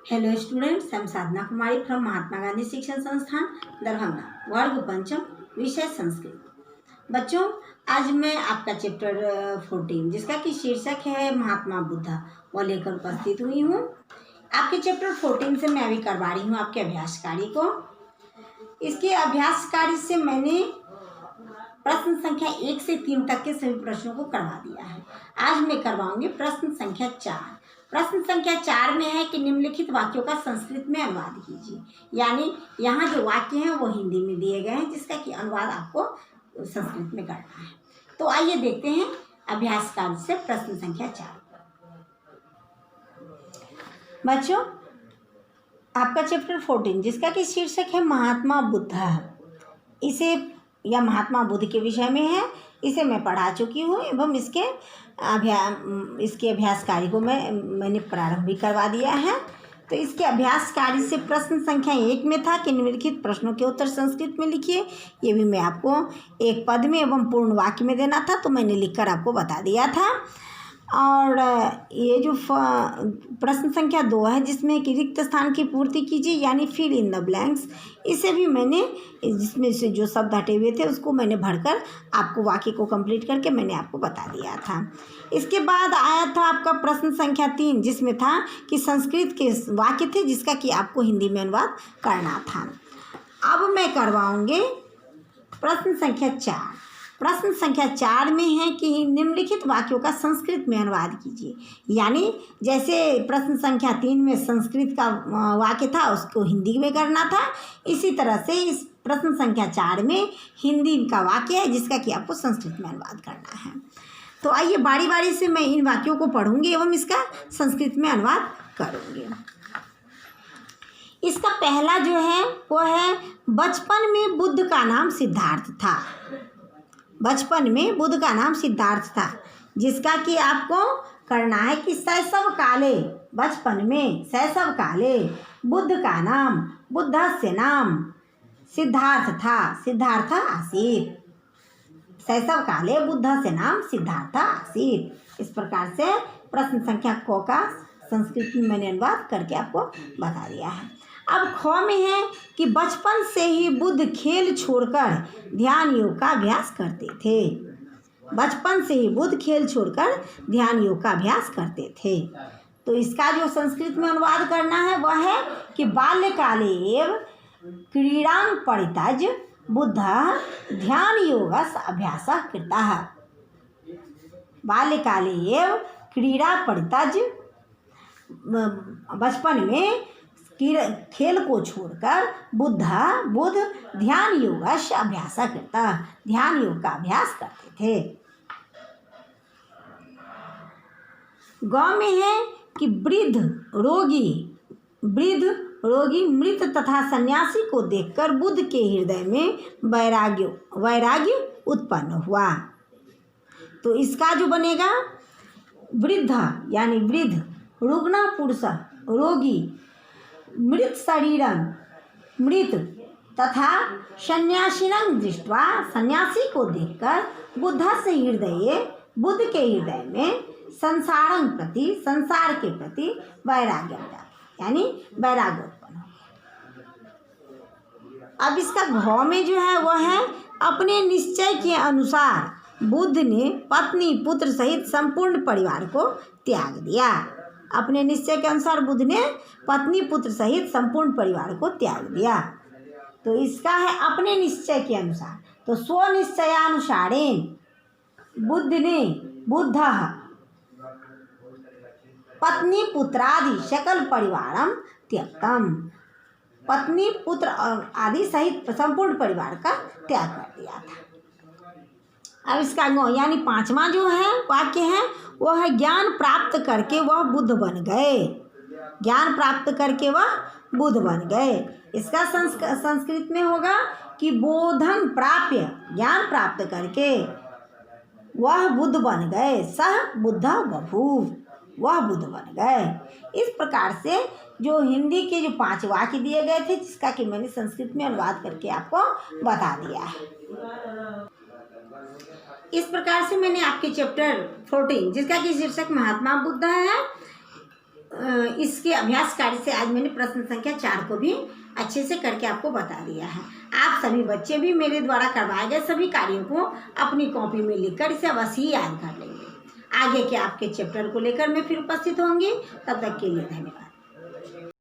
Hello students, हम साधना कुमारी from Mahatma Gandhi शिक्षण संस्थान दरभंगा, वर्ग पंचम, विषय संस्कृत। बच्चों, आज मैं आपका चैप्टर 14 जिसका कि शीर्षक है महात्मा बुद्धा वो लेकर उपस्थित हुई हूँ। आपके चैप्टर 14 से मैं अभी करवा रही हूँ आपके अभ्यास कार्य को। इसके अभ्यास कार्य से मैंने प्रश्न संख्या 1 से 3 तक के सभी प्रश्नों को करवा दिया है। आज मैं करवाऊंगी प्रश्न संख्या 4। प्रश्न संख्या 4 में है कि निम्नलिखित वाक्यों का संस्कृत में अनुवाद कीजिए। यानी यहाँ जो वाक्य हैं वो हिंदी में दिए गए हैं, जिसका कि अनुवाद आपको संस्कृत में करना है। तो आइए देखते हैं अभ्यास कार्य से प्रश्न संख्या 4। बच्चों, आपका चैप्टर 14 जिसका कि शीर्षक है महात्मा बुद्ध, इसे या महात्मा बुद्ध के विषय में है, इसे मैं पढ़ा चुकी हूँ एवं इसके अभ्यास कार्य को मैंने प्रारंभ भी करवा दिया है। तो इसके अभ्यास कार्य से प्रश्न संख्या 1 में था कि निम्नलिखित प्रश्नों के उत्तर संस्कृत में लिखिए। ये भी मैं आपको एक पद में एवं पूर्ण वाक्य में देना था, तो मैंने लिखकर आपको बता दिया था। और ये जो प्रश्न संख्या 2 है जिसमें कि रिक्त स्थान की पूर्ति कीजिए, यानी फिल इन द ब्लैंक्स, इसे भी मैंने जिसमें से जो शब्द हटे हुए थे उसको मैंने भरकर आपको वाक्य को कंप्लीट करके मैंने आपको बता दिया था। इसके बाद आया था आपका प्रश्न संख्या 3 जिसमें था कि संस्कृत के वाक्य थे जिसका कि आपको हिंदी में अनुवाद करना था। अब मैं करवाऊँगी प्रश्न संख्या 4। प्रश्न संख्या 4 में है कि निम्नलिखित वाक्यों का संस्कृत में अनुवाद कीजिए। यानी जैसे प्रश्न संख्या 3 में संस्कृत का वाक्य था उसको हिंदी में करना था, इसी तरह से इस प्रश्न संख्या 4 में हिंदी का वाक्य है जिसका कि आपको संस्कृत में अनुवाद करना है। तो आइए बारी बारी से मैं इन वाक्यों को पढ़ूंगी एवं इसका संस्कृत में अनुवाद करूँगी। इसका पहला जो है वो है, बचपन में बुद्ध का नाम सिद्धार्थ था। बचपन में बुद्ध का नाम सिद्धार्थ था, जिसका कि आपको करना है कि शैशव काले, बचपन में शैशव काले बुद्ध का नाम, बुद्धस्य नाम सिद्धार्थ था, सिद्धार्थ आसीत्। शैशव काले बुद्धस्य नाम सिद्धार्थ आसीत्। इस प्रकार से प्रश्न संख्या क का संस्कृत में मैंने अनुवाद करके आपको बता दिया है। अब ख में है कि बचपन से ही बुद्ध खेल छोड़कर ध्यान योग का अभ्यास करते थे। बचपन से ही बुद्ध खेल छोड़कर ध्यान योग का अभ्यास करते थे। तो इसका जो संस्कृत में अनुवाद करना है वह है कि बाल्यकाले एव क्रीड़ां परित्यज बुद्ध ध्यान योग अभ्यास कृतः। बाल्यकाले एव क्रीड़ा परित्यज, बचपन में खेल को छोड़कर बुद्ध ध्यान योग अभ्यास करता, ध्यान योग का अभ्यास करते थे। गांव में है कि वृद्ध रोगी मृत तथा सन्यासी को देखकर बुद्ध के हृदय में वैराग्य उत्पन्न हुआ। तो इसका जो बनेगा, वृद्ध यानी वृद्ध, रुग्ण पुरुष रोगी, मृत शरीरं मृत तथा सन्यासिनं दृष्ट्वा, सन्यासी को देखकर बुद्धस्य हृदये, बुद्ध के हृदय में संसारं प्रति, संसार के प्रति वैराग्य, यानी वैराग्य उत्पन्न। अब इसका घ में जो है वह है, अपने निश्चय के अनुसार बुद्ध ने पत्नी पुत्र सहित संपूर्ण परिवार को त्याग दिया। अपने निश्चय के अनुसार बुद्ध ने पत्नी पुत्र सहित संपूर्ण परिवार को त्याग दिया। तो इसका है अपने निश्चय के अनुसार। तो स्वनिश्चयानुसारेण बुद्ध पत्नी पुत्रादि सकल परिवारम त्यक्तम, पत्नी पुत्र आदि सहित संपूर्ण परिवार का त्याग कर दिया था। अब इसका यानी 5वां जो है वाक्य है वह है, ज्ञान प्राप्त करके वह बुद्ध बन गए। ज्ञान प्राप्त करके वह बुद्ध बन गए। इसका संस्कृत में होगा कि बोधन प्राप्य, ज्ञान प्राप्त करके वह बुद्ध बन गए, सह बुद्ध बभूव, वह बुद्ध बन गए। इस प्रकार से जो हिंदी के जो 5 वाक्य दिए गए थे जिसका कि मैंने संस्कृत में अनुवाद करके आपको बता दिया है। इस प्रकार से मैंने आपके चैप्टर 14 जिसका कि शीर्षक महात्मा बुद्ध है इसके अभ्यास कार्य से आज मैंने प्रश्न संख्या 4 को भी अच्छे से करके आपको बता दिया है। आप सभी बच्चे भी मेरे द्वारा करवाए गए सभी कार्यों को अपनी कॉपी में लिखकर इसे अवश्य ही याद कर लेंगे। आगे के आपके चैप्टर को लेकर मैं फिर उपस्थित होंगी। तब तक के लिए धन्यवाद।